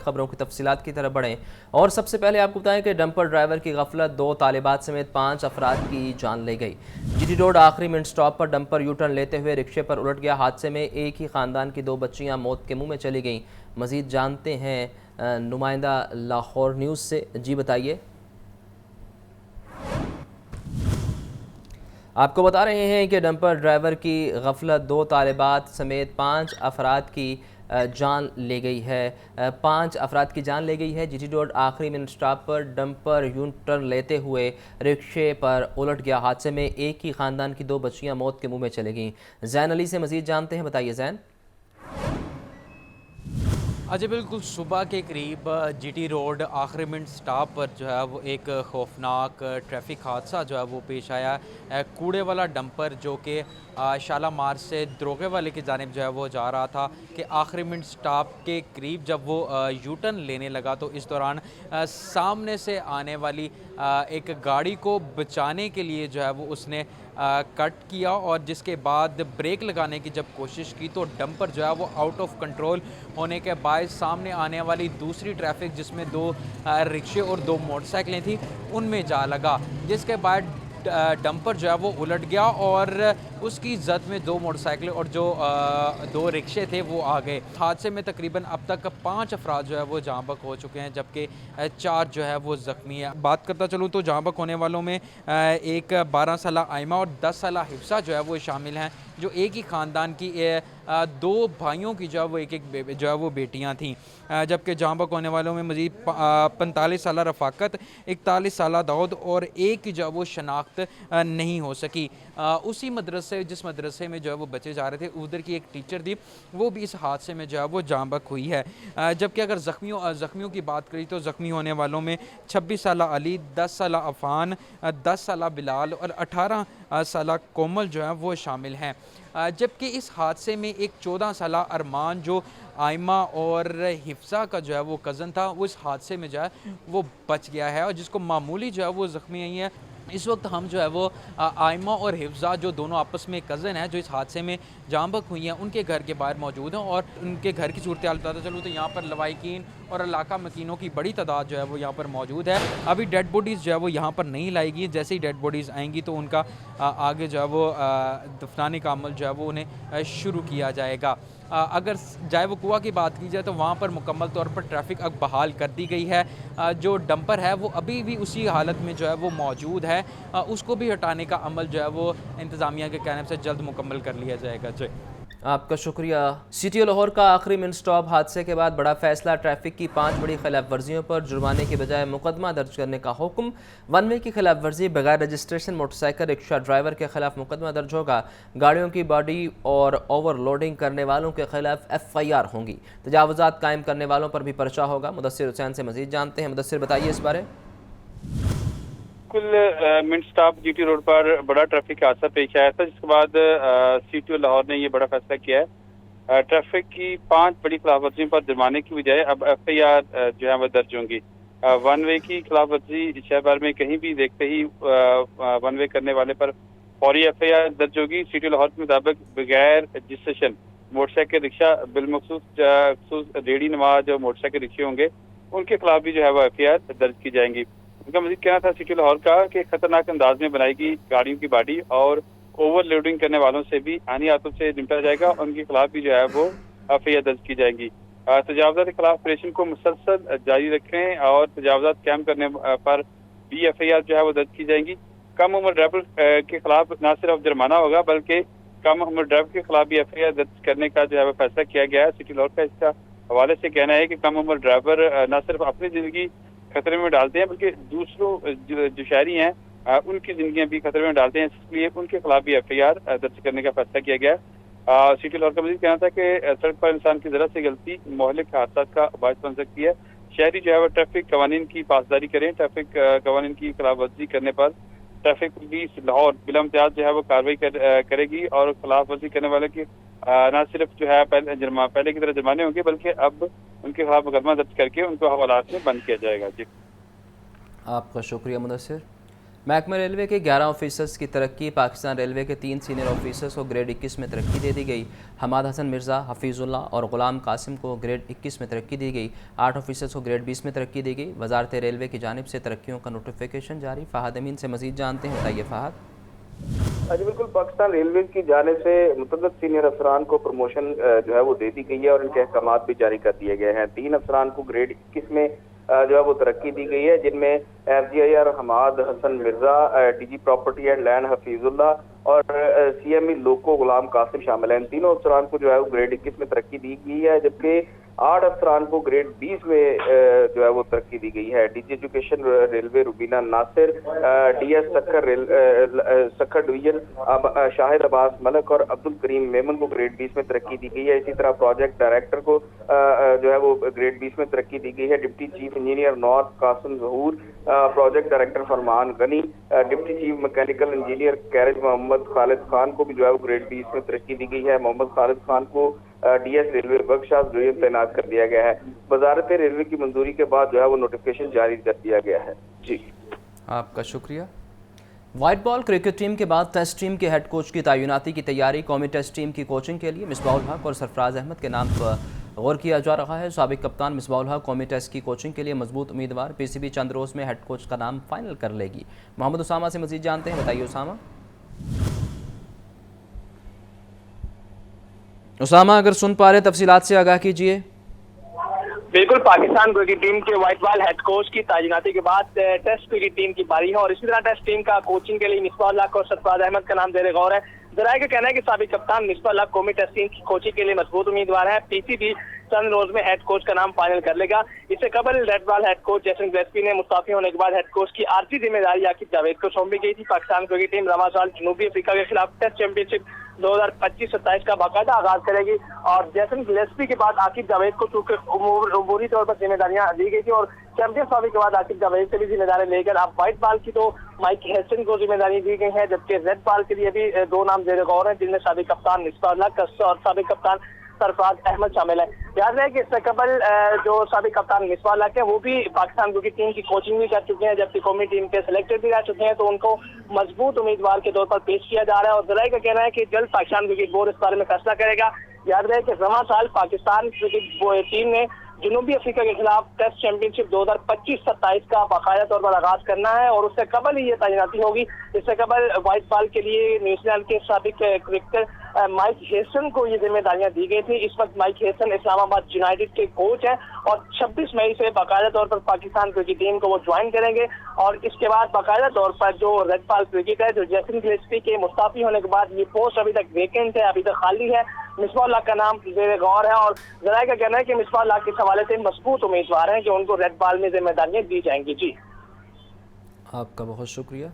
خبروں کی تفصیلات کی طرف بڑھیں اور سب سے پہلے آپ کو بتائیں کہ ڈمپر ڈرائیور کی غفلت 2 طالبات سمیت 5 افراد کی جان لے گئی۔ جی ٹی روڈ آخری minute stop per dumper you turn لیتے ہوئے رکشے پر الٹ گیا۔ حادثے میں ایک ہی خاندان کی 2 بچیاں موت کے منہ میں چلی گئیں۔ مزید جانتے ہیں نمائندہ لاہور نیوز سے۔ جی بتائیے۔ آپ کو بتا رہے ہیں کہ ڈمپر ڈرائیور کی غفلت 2 طالبات سمیت 5 افراد کی جان لے گئی ہے۔ 5 افراد کی جان لے گئی ہے۔ جی ٹی روڈ آخری minute stop per dumper you turn لیتے ہوئے رکشے پر الٹ گیا۔ حادثے میں ایک ہی خاندان کی 2 بچیاں موت کے منہ میں چلے گئیں۔ زین علی سے مزید جانتے ہیں، بتائیے زین۔ جی بالکل، صبح کے قریب جی ٹی روڈ آخری منٹ سٹاپ پر جو ہے وہ ایک خوفناک ٹریفک حادثہ جو ہے وہ پیش آیا ہے۔ کوڑے والا ڈمپر جو کہ شالامار سے دروغے والے کی جانب جو ہے وہ جا رہا تھا کہ آخری منٹ سٹاپ کے قریب جب وہ یو ٹرن لینے لگا تو اس دوران سامنے سے آنے والی ایک گاڑی کو بچانے کے لیے جو ہے وہ اس نے کٹ کیا، اور جس کے بعد بریک لگانے کی جب کوشش کی تو ڈمپر جو ہے وہ آؤٹ آف کنٹرول ہونے کے باعث سامنے آنے والی دوسری ٹریفک جس میں 2 رکشے اور 2 موٹر سائیکلیں تھیں ان میں جا لگا، جس کے بعد ڈمپر جو ہے وہ الٹ گیا اور اس کی زد میں 2 موٹر سائیکلیں اور جو 2 رکشے تھے وہ آ گئے۔ حادثے میں تقریباً اب تک 5 افراد جو ہے وہ جاں بحق ہو چکے ہیں، جبکہ 4 جو ہے وہ زخمی ہیں۔ بات کرتا چلوں تو جاں بحق ہونے والوں میں ایک 12 سالہ آئمہ اور 10 سالہ حفصہ جو ہے وہ شامل ہیں، جو ایک ہی خاندان کی 2 بھائیوں کی جو ہے وہ جو ہے وہ بیٹیاں تھیں، جبکہ جاں بحق ہونے والوں میں مزید 45 سالہ رفاقت، 41 سالہ داؤد اور ایک کی جو ہے وہ شناخت نہیں ہو سکی۔ اسی مدرسے جس مدرسے میں جو ہے وہ بچے جا رہے تھے ادھر کی ایک ٹیچر تھی، وہ بھی اس حادثے میں جو ہے وہ جاں بحق ہوئی ہے۔ جبکہ اگر زخمیوں کی بات کری تو زخمی ہونے والوں میں 26 سالہ علی، 10 سالہ عفان، 10 سالہ بلال اور 18 سالہ کومل جو ہے وہ شامل ہیں۔ جبکہ اس حادثے میں ایک 14 سالہ ارمان جو آئمہ اور حفصہ کا جو ہے وہ کزن تھا، وہ اس حادثے میں جو ہے وہ بچ گیا ہے، اور جس کو معمولی جو ہے وہ زخمی ہوئی ہیں۔ اس وقت ہم جو ہے وہ آئمہ اور حفصہ جو دونوں آپس میں کزن ہیں جو اس حادثے میں جاں بحق ہوئی ہیں، ان کے گھر کے باہر موجود ہیں، اور ان کے گھر کی صورتحال بتاتا چلوں تو یہاں پر لوائقین اور علاقہ مکینوں کی بڑی تعداد جو ہے وہ یہاں پر موجود ہے۔ ابھی ڈیڈ باڈیز جو ہے وہ یہاں پر نہیں لائی گئی، جیسے ہی ڈیڈ باڈیز آئیں گی تو ان کا آگے جو ہے وہ دفنانے کا عمل جو ہے وہ انہیں شروع کیا جائے گا۔ اگر جائے وقوع کی بات کی جائے تو وہاں پر مکمل طور پر ٹریفک اب بحال کر دی گئی ہے۔ جو ڈمپر ہے وہ ابھی بھی اسی حالت میں جو ہے وہ موجود ہے، اس کو بھی ہٹانے کا عمل جو ہے وہ انتظامیہ کے جانب سے جلد مکمل کر لیا جائے گا۔ جی آپ کا شکریہ۔ سی ٹی او لاہور کا آخری منٹ سٹاپ حادثے کے بعد بڑا فیصلہ، ٹریفک کی 5 بڑی خلاف ورزیوں پر جرمانے کے بجائے مقدمہ درج کرنے کا حکم۔ ون وے کی خلاف ورزی، بغیر رجسٹریشن موٹر سائیکل رکشہ ڈرائیور کے خلاف مقدمہ درج ہوگا۔ گاڑیوں کی باڈی اور اوور لوڈنگ کرنے والوں کے خلاف ایف آئی آر ہوں گی۔ تجاوزات قائم کرنے والوں پر بھی پرچہ ہوگا۔ مدثر حسین سے مزید جانتے ہیں۔ مدثر بتائیے اس بارے۔ Minute stop G T road پر بڑا ٹریفک حادثہ پیش آیا تھا، جس کے بعد سی ٹی او لاہور نے یہ بڑا فیصلہ کیا ہے۔ ٹریفک کی 5 بڑی خلاف ورزیوں پر جرمانے کی بجائے اب ایف آئی آر جو ہے وہ درج ہوں گی۔ ون وے کی خلاف ورزی شہر بھر میں کہیں بھی دیکھتے ہی ون وے کرنے والے پر فوری ایف آئی آر درج ہوگی۔ سی ٹی او لاہور کے مطابق بغیر رجسٹریشن موٹر سائیکل رکشہ، بالمخصوص ریڑھی نما جو موٹر سائیکل رکشے ہوں گے ان کے خلاف بھی جو ہے وہ ایف آئی آر درج کی جائیں گی۔ ان کا مزید کہنا تھا سی ٹی او لاہور کا کہ خطرناک انداز میں بنائی گئی گاڑیوں کی باڈی اور اوور لوڈنگ کرنے والوں سے بھی آنی ہاتھوں سے نمٹا جائے گا، ان کے خلاف بھی جو ہے وہ ایف آئی آر درج کی جائیں گی۔ تجاوزات کے خلاف آپریشن کو مسلسل جاری رکھیں اور تجاوزات قائم کرنے پر بھی ایف آئی آر جو ہے وہ درج کی جائیں گی۔ کم عمر ڈرائیور کے خلاف نہ صرف جرمانہ ہوگا بلکہ کم عمر ڈرائیور کے خلاف بھی ایف آئی آر درج کرنے کا جو ہے وہ فیصلہ کیا گیا ہے۔ سی ٹی او لاہور کا اس کا حوالے سے کہنا ہے کہ کم عمر ڈرائیور نہ صرف اپنی زندگی خطرے میں ڈالتے ہیں بلکہ دوسروں جو شہری ہیں ان کی زندگیاں بھی خطرے میں ڈالتے ہیں، اس لیے ان کے خلاف بھی ایف آئی آر درج کرنے کا فیصلہ کیا گیا ہے۔ سی ٹی او لاہور کا مزید کہنا تھا کہ سڑک پر انسان کی ذرا سی غلطی مہلک حادثات کا باعث بن سکتی ہے۔ شہری جو ہے وہ ٹریفک قوانین کی پاسداری کریں۔ ٹریفک قوانین کی خلاف ورزی کرنے پر ٹریفک پولیس لاہور بلا امتیاز جو ہے وہ کارروائی کرے گی، اور خلاف ورزی کرنے والے کی نہ صرف جو ہے پہلے کی طرح جرمانے ہوں گے بلکہ اب ان کے خلاف مقدمہ درج کر کے ان کو حوالات میں بند کیا جائے گا۔ جی آپ کا شکریہ مدثر۔ محکمہ ریلوے کے 11 آفیسرز کی ترقی، پاکستان ریلوے کے 3 سینئر آفیسرز کو گریڈ 21 میں ترقی دے دی گئی۔ حماد حسن مرزا، حفیظ اللہ اور غلام قاسم کو گریڈ 21 میں ترقی دی گئی۔ 8 آفیسرز کو گریڈ 20 میں ترقی دی گئی۔ وزارت ریلوے کی جانب سے ترقیوں کا نوٹیفیکیشن جاری۔ فہد امین سے مزید جانتے ہیں، بتائیے فہد۔ جی بالکل، پاکستان ریلوے کی جانب سے متعدد سینئر افسران کو پروموشن جو ہے وہ دے دی گئی ہے اور ان کے احکامات بھی جاری کر دیے گئے ہیں۔ 3 افسران کو گریڈ 21 میں جو ہے وہ ترقی دی گئی ہے، جن میں FGIR Hammad Hassan Mirza, DG property and land Hafeez Ullah اور CME لوکو غلام قاسم شامل ہیں۔ ان تینوں افسران کو جو ہے وہ گریڈ 21 میں ترقی دی گئی ہے، جبکہ 8 افسران کو گریڈ 20 میں جو ہے وہ ترقی دی گئی ہے۔ DG ایجوکیشن ریلوے روبینہ ناصر، DS سکھر ڈویژن شاہد عباس ملک اور عبد الکریم میمن کو گریڈ 20 میں ترقی دی گئی ہے۔ اسی طرح پروجیکٹ ڈائریکٹر کو جو ہے وہ گریڈ 20 میں ترقی دی گئی ہے۔ Deputy chief engineer north Qasim Zahoor, project director Farman Ghani, deputy chief mechanical engineer carriage Muhammad Khalid Khan کو بھی جو ہے وہ گریڈ 20 میں ترقی دی گئی ہے۔ محمد خالد خان کو DS ریلوے ورکشاپ ڈویژن تعینات کر دیا گیا ہے۔ وزارت ریلوے کی منظوری کے بعد جو ہے وہ نوٹیفیکیشن جاری کر دیا گیا ہے۔ جی آپ کا شکریہ۔ وائٹ بال کرکٹ ٹیم کے بعد ٹیسٹ ٹیم کے ہیڈ کوچ کی تعیناتی کی تیاری۔ قومی ٹیسٹ ٹیم کی کوچنگ کے لیے مصباح الحق اور سرفراز احمد کے نام پر غور کیا جا رہا ہے۔ سابق کپتان مصباح الحق قومی ٹیسٹ کی کوچنگ کے لیے مضبوط امیدوار۔ PCB چند روز میں ہیڈ کوچ کا نام فائنل کر لے گی۔ محمد اسامہ سے مزید جانتے ہیں، بتائیے اسامہ۔ اسامہ اگر سن پا رہے تفصیلات سے آگاہ کیجیے۔ بالکل، پاکستان کرکٹ ٹیم کے وائٹ بال ہیڈ کوچ کی تعیناتی کے بعد ٹیسٹ کرکٹ ٹیم کی باری ہے اور اسی طرح ٹیسٹ ٹیم کا کوچنگ کے لیے مصباح الحق اور سرفراز احمد کا نام زیر غور ہے۔ ذرائع کا کہنا ہے کہ سابق کپتان مصباح الحق قومی ٹیسٹ ٹیم کی کوچنگ کے لیے مضبوط امیدوار ہیں۔ PCB چند روز میں ہیڈ کوچ کا نام فائنل کر لے گا۔ اس سے قبل red ball head coach Jason Gillespie نے مستعفی ہونے کے بعد ہیڈ کوچ کی عارضی ذمہ داری عاقب جاوید کو سونپی گئی تھی۔ پاکستان کرکٹ ٹیم رواں سال جنوبی افریقہ کے خلاف ٹیسٹ چیمپئن شپ 2025-27 کا باقاعدہ آغاز کرے گی اور جیسن گلیسپی کے بعد عاقب جاوید کو چونکہ عمومی طور پر ذمہ داریاں دی گئی تھی اور چیمپئن ٹرافی کے بعد عاقب جاوید سے بھی ذمہ داری لے کر اب وائٹ بال کی تو مائک ہیسن کو ذمہ داری دی گئی ہے، جبکہ ریڈ بال کے لیے بھی 2 نام زیر غور ہیں، جن میں سابق کپتان مصباح الحق اور سابق کپتان سرفراز احمد شامل ہے۔ یاد رہے کہ اس سے قبل جو سابق کپتان مصباح الحق ہیں وہ بھی پاکستان کرکٹ ٹیم کی کوچنگ بھی کر چکے ہیں، جبکہ قومی ٹیم کے سلیکٹر بھی رہ چکے ہیں، تو ان کو مضبوط امیدوار کے طور پر پیش کیا جا رہا ہے اور ذرائع کا کہنا ہے کہ جلد پاکستان کرکٹ بورڈ اس بارے میں فیصلہ کرے گا۔ یاد رہے کہ رواں سال پاکستان کرکٹ ٹیم نے جنوبی افریقہ کے خلاف ٹیسٹ چیمپئن شپ 2025-27 کا باقاعدہ طور پر آغاز کرنا ہے اور اس سے قبل ہی یہ تعیناتی ہوگی۔ اس سے قبل وائٹ بال کے لیے نیوزی لینڈ کے سابق کرکٹر مائک ہیسن کو یہ ذمہ داریاں دی گئی تھی۔ اس وقت مائک ہیسن اسلام آباد یونائیٹڈ کے کوچ ہیں اور 26 مئی سے باقاعدہ طور پر پاکستان کرکٹ ٹیم کو وہ جوائن کریں گے اور اس کے بعد باقاعدہ طور پر جو ریڈ بال کرکٹ ہے، جو جیسن گلیسپی کے مستعفی ہونے کے بعد یہ پوسٹ ابھی تک ویکینٹ ہے، ابھی تک خالی ہے، مصباح الحق کا نام زیر غور ہے اور ذرائع کا کہنا ہے کہ مصباح الحق کے حوالے سے مضبوط امیدوار ہیں کہ ان کو ریڈ بال میں ذمہ داریاں دی جائیں گی۔ جی آپ کا بہت شکریہ۔